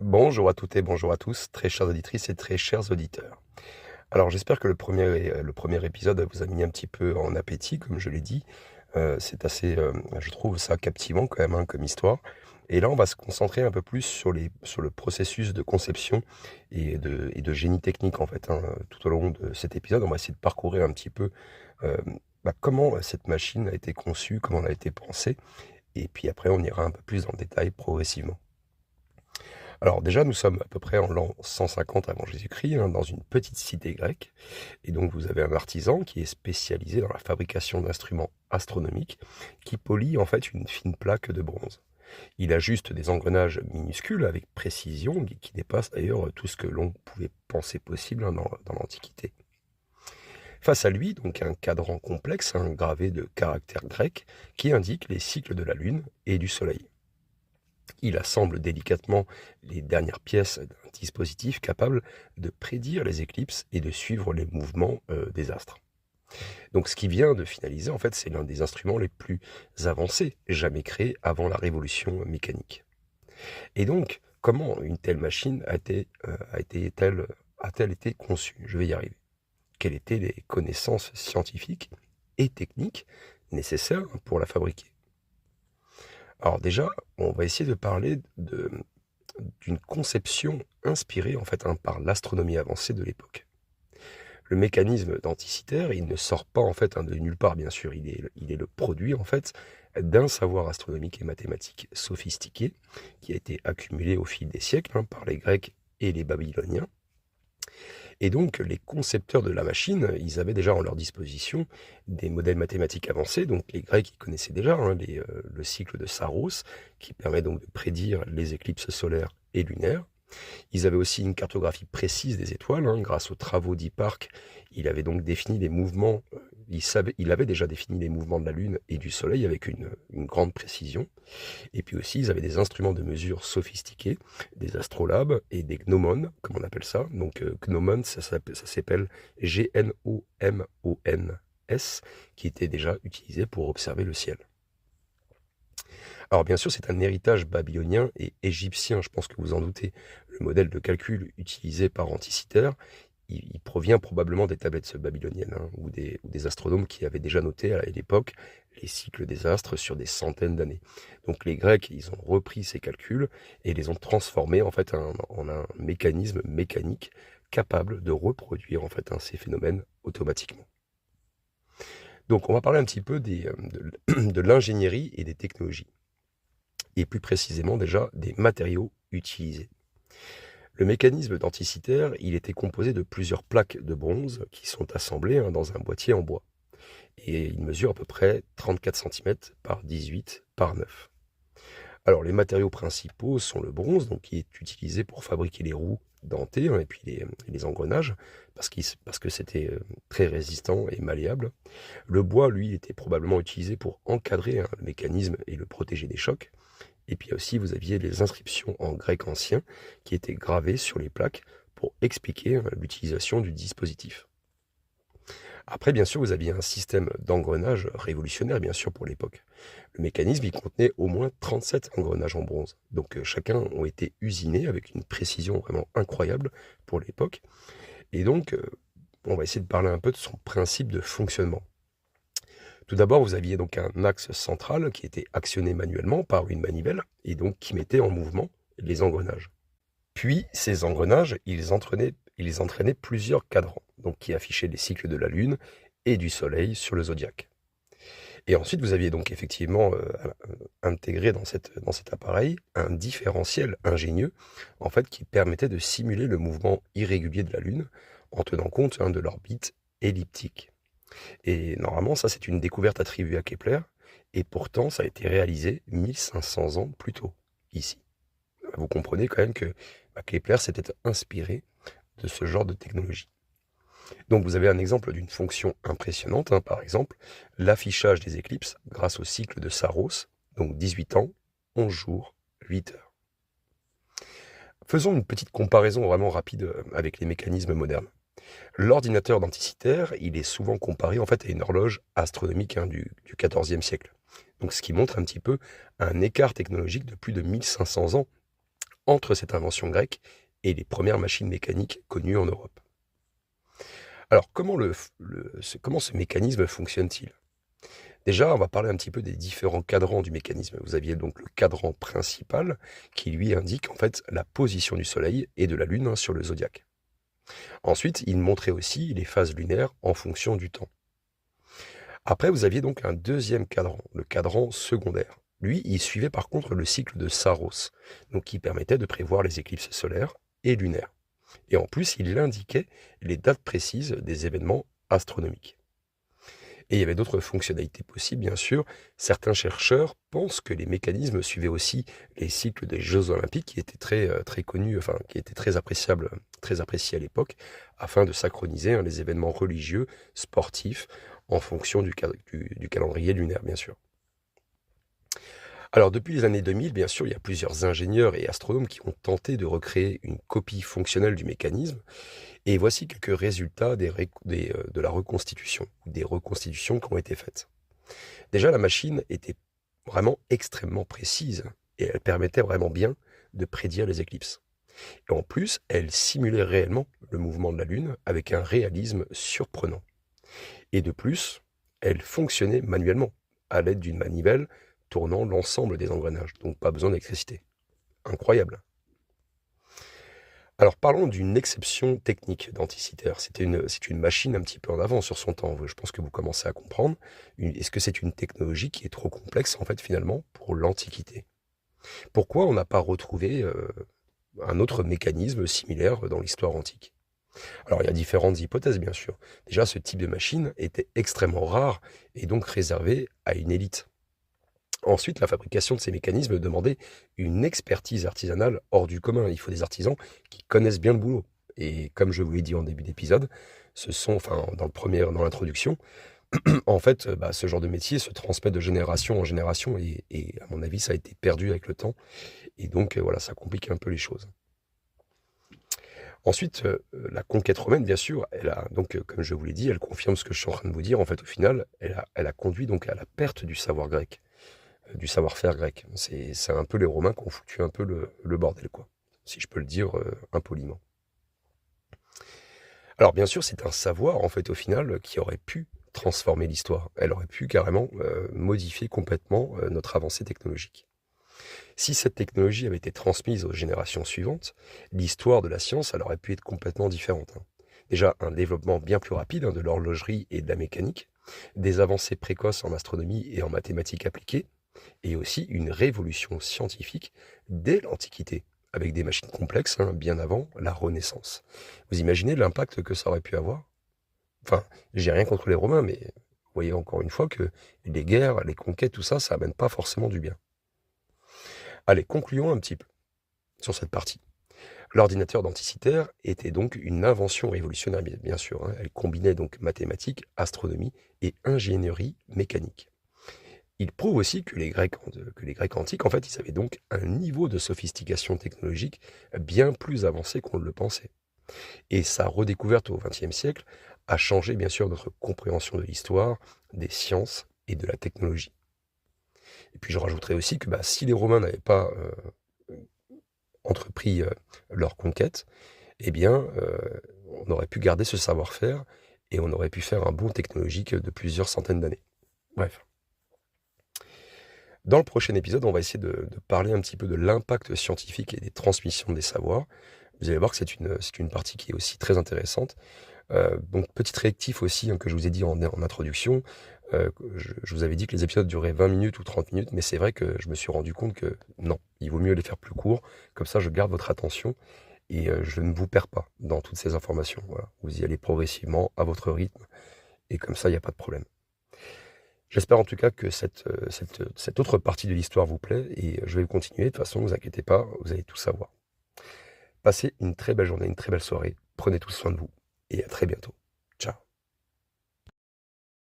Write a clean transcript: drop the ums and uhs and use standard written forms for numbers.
Bonjour à toutes et bonjour à tous, très chères auditrices et très chers auditeurs. Alors j'espère que le premier épisode vous a mis un petit peu en appétit, comme je l'ai dit. C'est assez, je trouve ça captivant quand même, hein, comme histoire. Et là, on va se concentrer un peu plus sur le processus de conception et de génie technique, en fait, hein. Tout au long de cet épisode, on va essayer de parcourir un petit peu, euh, comment cette machine a été conçue, comment elle a été pensée. Et puis après, on ira un peu plus dans le détail progressivement. Alors déjà, nous sommes à peu près en l'an 150 avant Jésus-Christ, hein, dans une petite cité grecque. Et donc vous avez un artisan qui est spécialisé dans la fabrication d'instruments astronomiques, qui polit en fait une fine plaque de bronze. Il ajuste des engrenages minuscules avec précision, qui dépassent d'ailleurs tout ce que l'on pouvait penser possible, hein, dans l'Antiquité. Face à lui, donc un cadran complexe, hein, gravé de caractères grecs, qui indique les cycles de la Lune et du Soleil. Il assemble délicatement les dernières pièces d'un dispositif capable de prédire les éclipses et de suivre les mouvements des astres. Donc ce qui vient de finaliser, en fait, c'est l'un des instruments les plus avancés jamais créés avant la révolution mécanique. Et donc, comment une telle machine a-t-elle été conçue? Je vais y arriver. Quelles étaient les connaissances scientifiques et techniques nécessaires pour la fabriquer? Alors déjà, on va essayer de parler d'une conception inspirée en fait, hein, par l'astronomie avancée de l'époque. Le mécanisme d'Anticythère, il ne sort pas en fait, hein, de nulle part, bien sûr. Il est le produit en fait d'un savoir astronomique et mathématique sophistiqué qui a été accumulé au fil des siècles, hein, par les Grecs et les Babyloniens. Et donc, les concepteurs de la machine, ils avaient déjà en leur disposition des modèles mathématiques avancés. Donc, les Grecs, ils connaissaient déjà, hein, le cycle de Saros, qui permet donc de prédire les éclipses solaires et lunaires. Ils avaient aussi une cartographie précise des étoiles, hein, grâce aux travaux d'Hipparque. Il avait donc défini les mouvements, il avait déjà défini les mouvements de la Lune et du Soleil avec une grande précision. Et puis aussi, ils avaient des instruments de mesure sophistiqués, des astrolabes et des gnomons, comme on appelle ça. Donc gnomon, ça s'appelle Gnomons, qui était déjà utilisé pour observer le ciel. Alors bien sûr, c'est un héritage babylonien et égyptien, je pense que vous en doutez. Le modèle de calcul utilisé par Anticythère, il provient probablement des tablettes babyloniennes, hein, ou des astronomes qui avaient déjà noté à l'époque les cycles des astres sur des centaines d'années. Donc les Grecs, ils ont repris ces calculs et les ont transformés en fait en un mécanisme mécanique capable de reproduire en fait, hein, ces phénomènes automatiquement. Donc on va parler un petit peu de l'ingénierie et des technologies, et plus précisément déjà des matériaux utilisés. Le mécanisme d'Anticythère, il était composé de plusieurs plaques de bronze qui sont assemblées, hein, dans un boîtier en bois. Et il mesure à peu près 34 cm par 18 par 9. Alors les matériaux principaux sont le bronze, donc qui est utilisé pour fabriquer les roues dentées, hein, et puis les engrenages, parce que c'était très résistant et malléable. Le bois, lui, était probablement utilisé pour encadrer, hein, le mécanisme et le protéger des chocs. Et puis aussi, vous aviez les inscriptions en grec ancien qui étaient gravées sur les plaques pour expliquer, hein, l'utilisation du dispositif. Après, bien sûr, vous aviez un système d'engrenage révolutionnaire, bien sûr, pour l'époque. Le mécanisme, il contenait au moins 37 engrenages en bronze. Donc chacun ont été usinés avec une précision vraiment incroyable pour l'époque. Et donc, on va essayer de parler un peu de son principe de fonctionnement. Tout d'abord, vous aviez donc un axe central qui était actionné manuellement par une manivelle et donc qui mettait en mouvement les engrenages. Puis, ces engrenages, ils entraînaient plusieurs cadrans, donc qui affichaient les cycles de la Lune et du Soleil sur le zodiaque. Et ensuite, vous aviez donc effectivement intégré dans cet appareil un différentiel ingénieux, en fait, qui permettait de simuler le mouvement irrégulier de la Lune en tenant compte, hein, de l'orbite elliptique. Et normalement, ça, c'est une découverte attribuée à Kepler, et pourtant, ça a été réalisé 1500 ans plus tôt, ici. Vous comprenez quand même que, Kepler s'était inspiré de ce genre de technologie. Donc vous avez un exemple d'une fonction impressionnante, hein, par exemple, l'affichage des éclipses grâce au cycle de Saros, donc 18 ans, 11 jours, 8 heures. Faisons une petite comparaison vraiment rapide, avec les mécanismes modernes. L'ordinateur d'Anticythère, il est souvent comparé en fait à une horloge astronomique, hein, du XIVe siècle. Donc ce qui montre un petit peu un écart technologique de plus de 1500 ans entre cette invention grecque et les premières machines mécaniques connues en Europe. Alors, comment ce mécanisme fonctionne-t-il? Déjà, on va parler un petit peu des différents cadrans du mécanisme. Vous aviez donc le cadran principal qui lui indique en fait la position du Soleil et de la Lune sur le zodiaque. Ensuite, il montrait aussi les phases lunaires en fonction du temps. Après, vous aviez donc un deuxième cadran, le cadran secondaire. Lui, il suivait par contre le cycle de Saros, donc qui permettait de prévoir les éclipses solaires et lunaires. Et en plus, il indiquait les dates précises des événements astronomiques. Et il y avait d'autres fonctionnalités possibles, bien sûr. Certains chercheurs pensent que les mécanismes suivaient aussi les cycles des Jeux Olympiques, qui étaient très connus, enfin, qui étaient très appréciables, très appréciés à l'époque, afin de synchroniser les événements religieux, sportifs, en fonction du calendrier lunaire, bien sûr. Alors, depuis les années 2000, bien sûr, il y a plusieurs ingénieurs et astronomes qui ont tenté de recréer une copie fonctionnelle du mécanisme. Et voici quelques résultats de la reconstitution, des reconstitutions qui ont été faites. Déjà, la machine était vraiment extrêmement précise et elle permettait vraiment bien de prédire les éclipses. Et en plus, elle simulait réellement le mouvement de la Lune avec un réalisme surprenant. Et de plus, elle fonctionnait manuellement à l'aide d'une manivelle tournant l'ensemble des engrenages, donc pas besoin d'électricité. Incroyable. Alors parlons d'une exception technique d'Anticythère. C'est une machine un petit peu en avant sur son temps. Je pense que vous commencez à comprendre. Est-ce que c'est une technologie qui est trop complexe en fait finalement pour l'Antiquité? Pourquoi on n'a pas retrouvé un autre mécanisme similaire dans l'histoire antique? Alors il y a différentes hypothèses bien sûr. Déjà ce type de machine était extrêmement rare et donc réservé à une élite. Ensuite, la fabrication de ces mécanismes demandait une expertise artisanale hors du commun. Il faut des artisans qui connaissent bien le boulot. Et comme je vous l'ai dit en début d'épisode, dans l'introduction, en fait, ce genre de métier se transmet de génération en génération et à mon avis, ça a été perdu avec le temps. Et donc, voilà, ça complique un peu les choses. Ensuite, la conquête romaine, bien sûr, comme je vous l'ai dit, elle confirme ce que je suis en train de vous dire. En fait, au final, elle a conduit donc à la perte du savoir grec. Du savoir-faire grec. C'est un peu les Romains qui ont foutu un peu le bordel, quoi, si je peux le dire impoliment. Alors bien sûr, c'est un savoir, en fait, au final, qui aurait pu transformer l'histoire. Elle aurait pu carrément modifier complètement notre avancée technologique. Si cette technologie avait été transmise aux générations suivantes, l'histoire de la science, elle aurait pu être complètement différente. Déjà, un développement bien plus rapide de l'horlogerie et de la mécanique, des avancées précoces en astronomie et en mathématiques appliquées, et aussi une révolution scientifique dès l'Antiquité, avec des machines complexes, bien avant la Renaissance. Vous imaginez l'impact que ça aurait pu avoir? Enfin, j'ai rien contre les Romains, mais vous voyez encore une fois que les guerres, les conquêtes, tout ça, ça amène pas forcément du bien. Allez, concluons un petit peu sur cette partie. L'ordinateur d'Anticythère était donc une invention révolutionnaire, bien sûr. Elle combinait donc mathématiques, astronomie et ingénierie mécanique. Il prouve aussi que les Grecs antiques, en fait, ils avaient donc un niveau de sophistication technologique bien plus avancé qu'on ne le pensait. Et sa redécouverte au XXe siècle a changé bien sûr notre compréhension de l'histoire, des sciences et de la technologie. Et puis je rajouterais aussi que si les Romains n'avaient pas entrepris leur conquête, eh bien, on aurait pu garder ce savoir-faire et on aurait pu faire un bond technologique de plusieurs centaines d'années. Bref. Dans le prochain épisode, on va essayer de parler un petit peu de l'impact scientifique et des transmissions des savoirs. Vous allez voir que c'est une partie qui est aussi très intéressante. Donc, petit réactif aussi que je vous ai dit en introduction. Je vous avais dit que les épisodes duraient 20 minutes ou 30 minutes, mais c'est vrai que je me suis rendu compte que non, il vaut mieux les faire plus courts. Comme ça, je garde votre attention et je ne vous perds pas dans toutes ces informations. Voilà. Vous y allez progressivement à votre rythme et comme ça, il n'y a pas de problème. J'espère en tout cas que cette autre partie de l'histoire vous plaît et je vais continuer. De toute façon, ne vous inquiétez pas, vous allez tout savoir. Passez une très belle journée, une très belle soirée. Prenez tous soin de vous et à très bientôt.